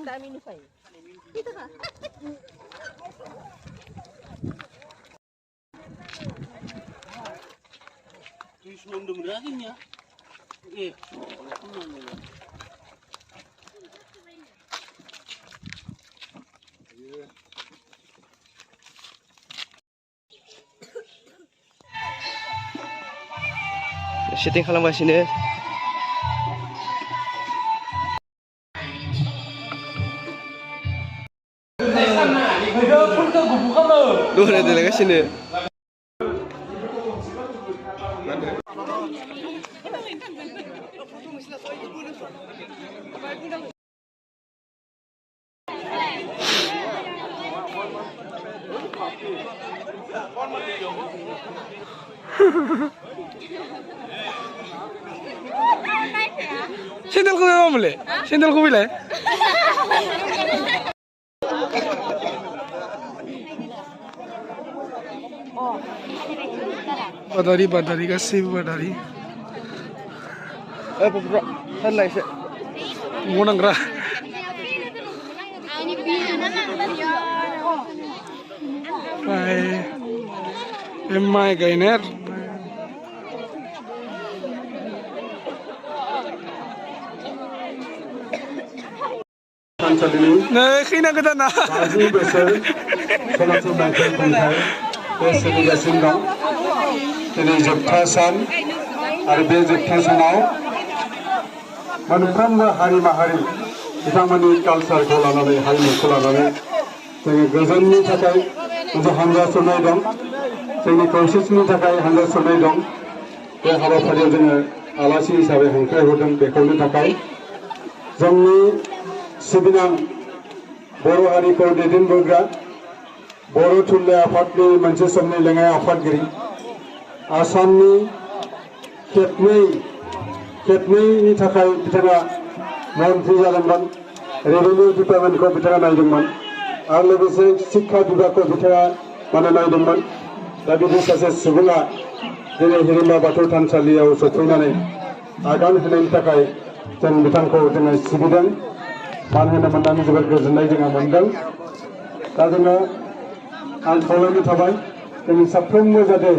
dami ni Fay. Dito ka. Tulis mo ang dumirahin niya. Eh, ano na yan? Syuting खालामगासिनो Dua delegasinya. Sendal ko naman muli. Sendal ko bila. Badari kasih badari. Pura, sanlai se. Munang ra. Hai. Emai gainer. Nah, kena kita nak. Bazi besar, selalu macam kuntai, besar besar dong. Ini jepta san, ada jepta sanau. Manufam hari mahari, kita mani kalsar kolanade, hari kolanade. Jadi gazan ni cakai, untuk hangga sunai dong. Jadi proses ni cakai hangga sunai dong. Dia harap pada jenah alasi sahaja hangkai hodang bekau ni cakai. Jamni Sibinang Boro hari ko dedin bogra Boro thulle afatni manche samne lengai afatgiri Asamni ketni ni thakai bitara mantri jalanban revenue department ko bitara naidungman ar logise शिक्षा विभाग ko bitara mana naidungman da bidu sase subunga dine hirimba batu थानसालियाव सफैनानै आगान होनायनि थाखाय जों बिथांखौ जोङो सिबिदों मान होनो मोननानै जोबोद गोजोननाय जोङो मोनदों दा जोङो आं खावलायनो थाबाय जों साफ्रोमबो जाहाथे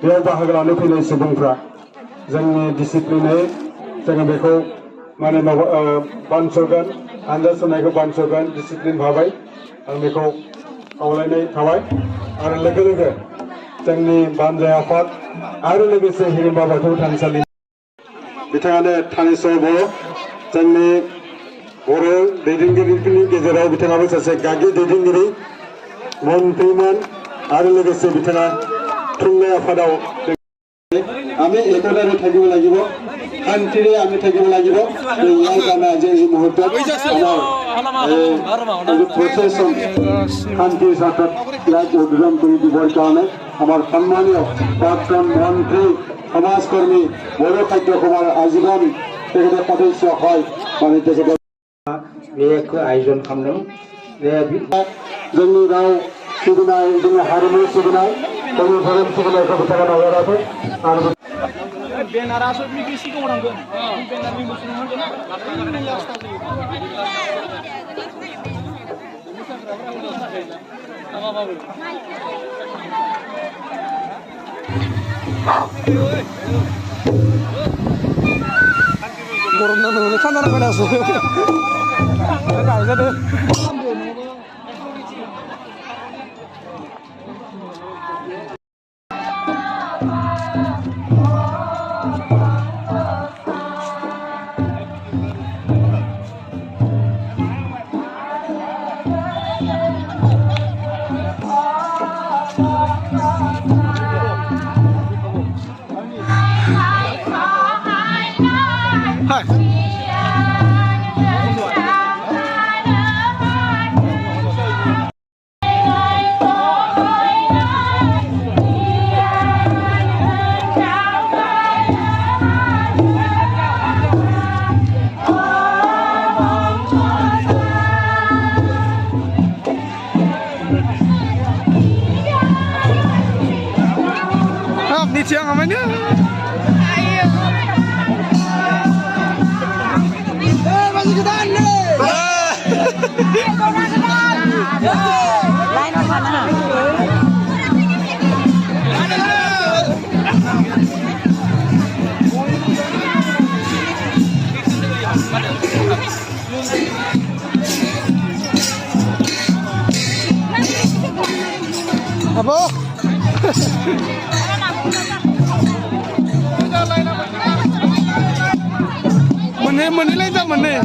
बेयाव बाहागो लानो फैनाय सुबुंफ्रा जोंनि डिसिप्लिनै जोङो बेखौ माने बानस'गोन आनजाद होनायखौ बानस'गोन डिसिप्लिन भाबै आं बेखौ खावलायनाय थाबाय आरो लोगो लोगो जोंनि बानजाय आफाद आरो लोगोसे हिरिम्बा बाथौ थानसालि बिथाङानो थानेस्वर बर' जोंनि बर' दैदेनगिरिफोरनि गेजेराव बिथाङाबो सासे गागि दैदेनगिरि मन्त्रिमोन आरो लोगोसे बिथाङा थुनलाइ आफादाव আমি একতাৰে থাকিব লাগিব শান্তিৰে আমি থাকিব লাগিব ইয়াৰ কাৰণে আজি এই মুহূৰ্তত আমাৰ প্ৰচেছন শান্তিৰ স্বাৰ্থত ইয়াক উদ্বোধন কৰি দিবৰ কাৰণে আমাৰ সন্মানীয় প্ৰাক্তন মন্ত্ৰী সমাজকৰ্মী বড়ো খাদ্য সভাৰ আজীৱন তেখেতে সদস্য হয় মানে তেখেতে बेखौ आयोजन खालामदों जोंनि राव सिबिनाय जोंनि हारिमु सिबिनाय जोंनि धोरोम सिबिनायखौ बिथाङा नागाराखै आरो बेनारासो बिदि सिगाङाव थांगोन बेनार बिमुसुन गरम नांगौ थान्दा नांगौ गायजादो siang namanya. Ayo. Masih kita nih. Line of mana? Apa? Meneh lang tak meneh.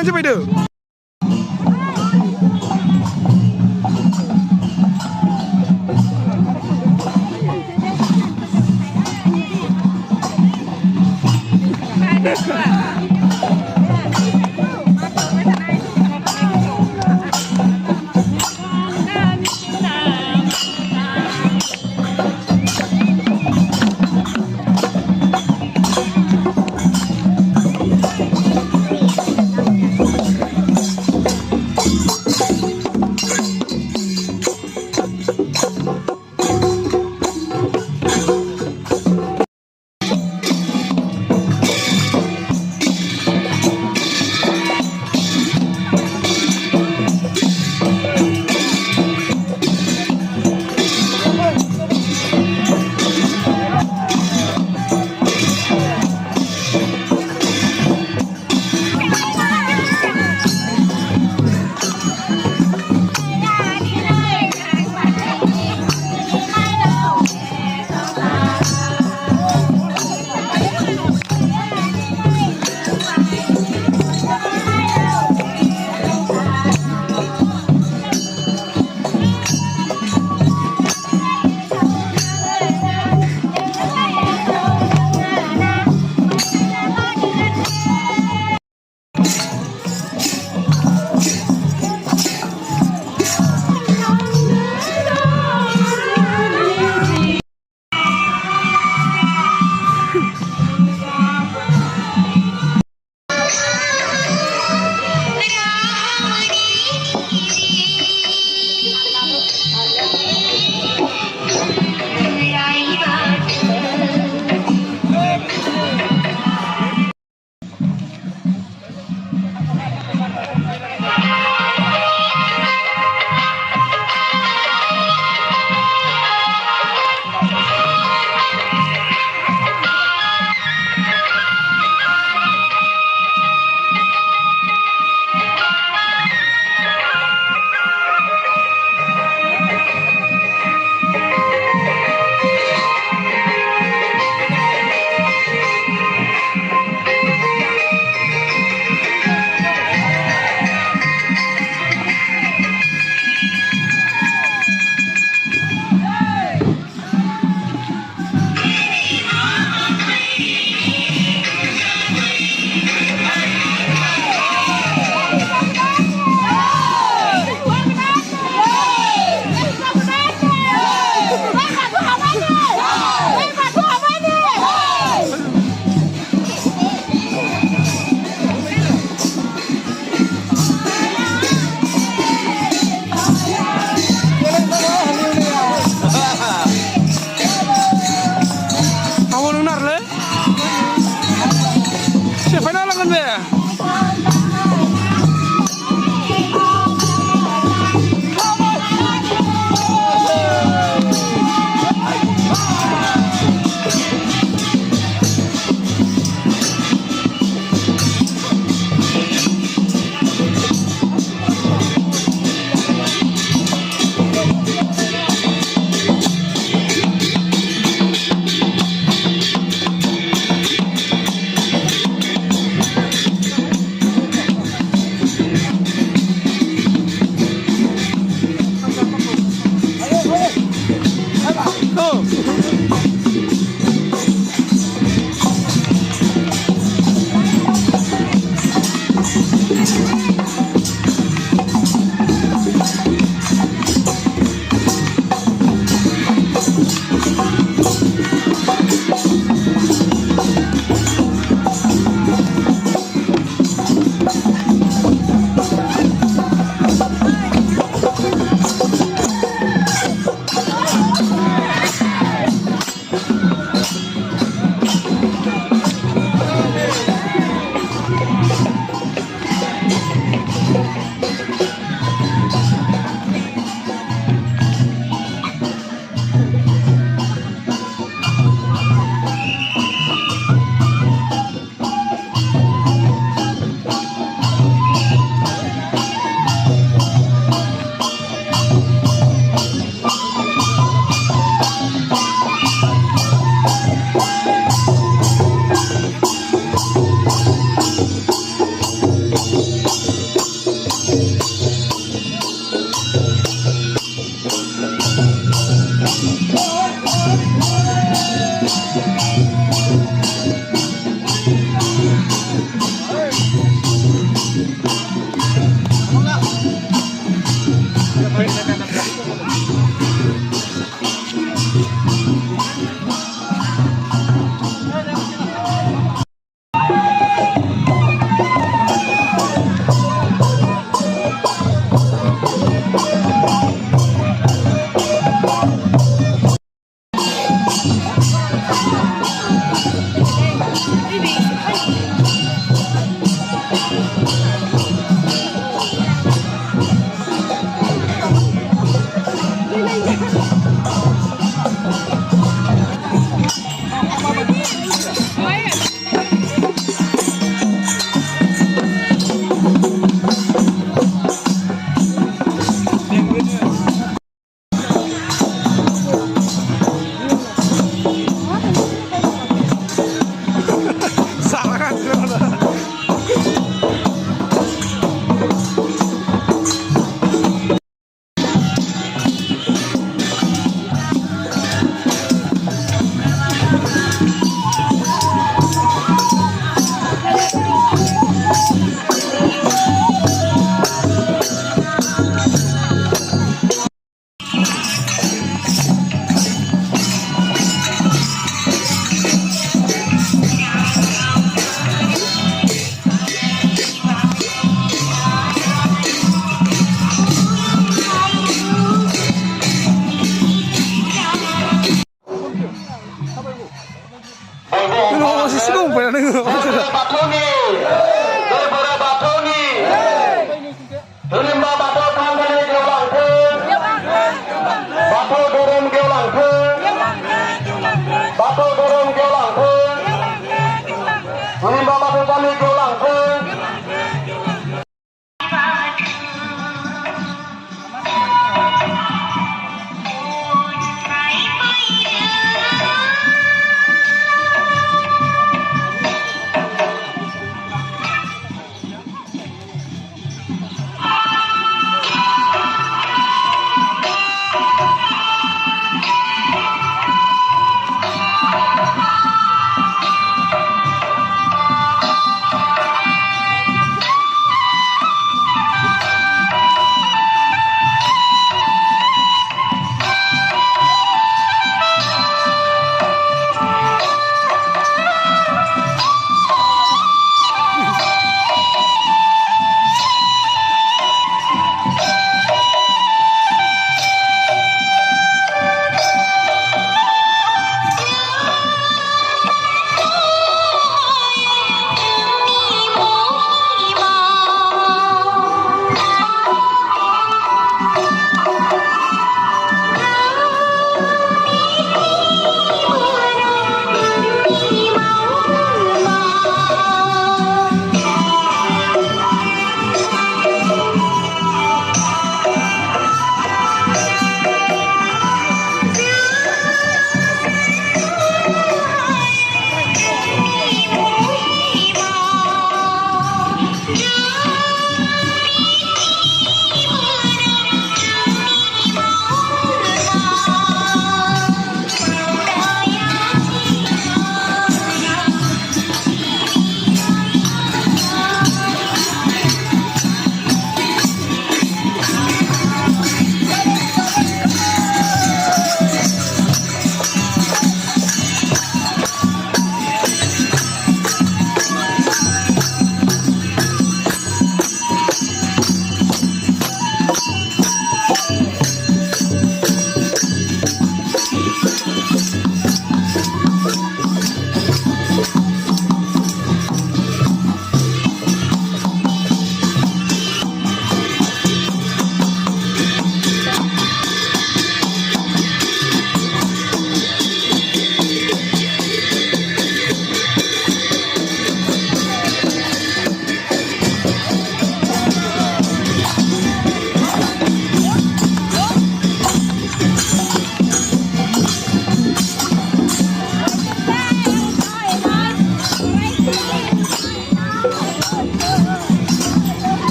मानसि फैदो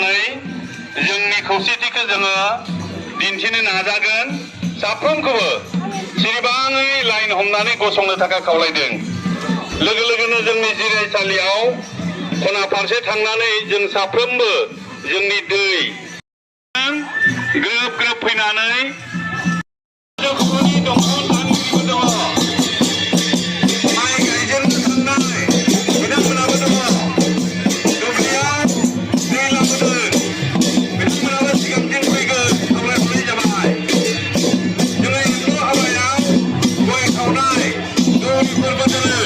लानानै जोंनि खौसेथिखौ जोङो दिन्थिनो नाजागोन। साफ्रोमखौबो सिरिबाङै लाइन हमनानै गसंनो थाखाय खावलायदों। लोगो लोगोनो जोंनि जिरायसालियाव खना फारसे थांनानै जों साफ्रोमबो जोंनि दै ग्रोब ग्रोब फैनानै दंफां दानगिरिबो दङ, माइ गायजेननो थांनाय बिथांमोनाबो दङ, दुब्लियाव दै लाबोदों बिथांमोनाबो सिगांथिं फैगोन खावलायहरनाय जाबाय। जोङो इस्रु हाबायाव गय खावनाय दौरिफोरबो दोनो,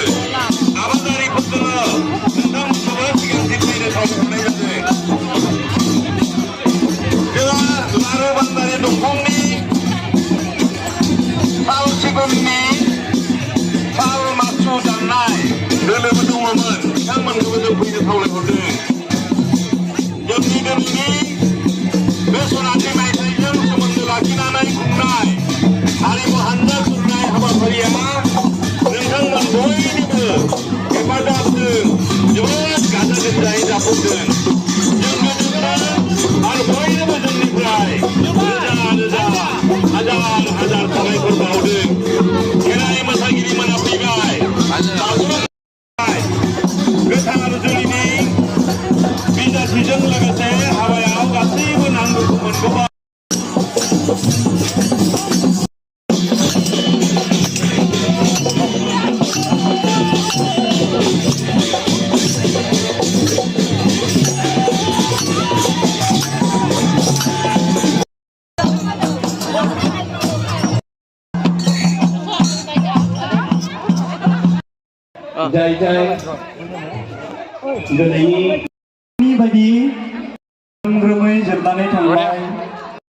आबादारिफोर दङ, नोंथांमोनखौबो सिगांथिं फैनो खावलायहरनाय जादों। जोंहा लारु बान्दारि दंफांनि साल सिगुननि साल माखु दाननाय दोलोबो दङमोन, बिथांमोनखौबो जों फैनो खावलायहरदों। जोंनि दोलोनि बे सनाथि मायथाइजों सोमोन्दो लाखिनानै खुंनाय हारिमु हानजा खुंनाय हाबाफारिया नोंथांमोन बयनिबो हेफाजाबजों जोबोद गाजा गोमजायै जाफुंदों। जों गोजोनदों आरो बयनोबो जोंनिफ्राय रोजा रोजा हाजार हाजार साबायखर बावदों। खेराइ मोसागिरिमोना फैबाय, गोथार जुलिनि बिजाथिजों लोगोसे हाबायाव गासैबो नांगौखौ मोनगौबाय। जाय जाय दिनैनि बायदि ग्रोमै जोबनानै थांबाय।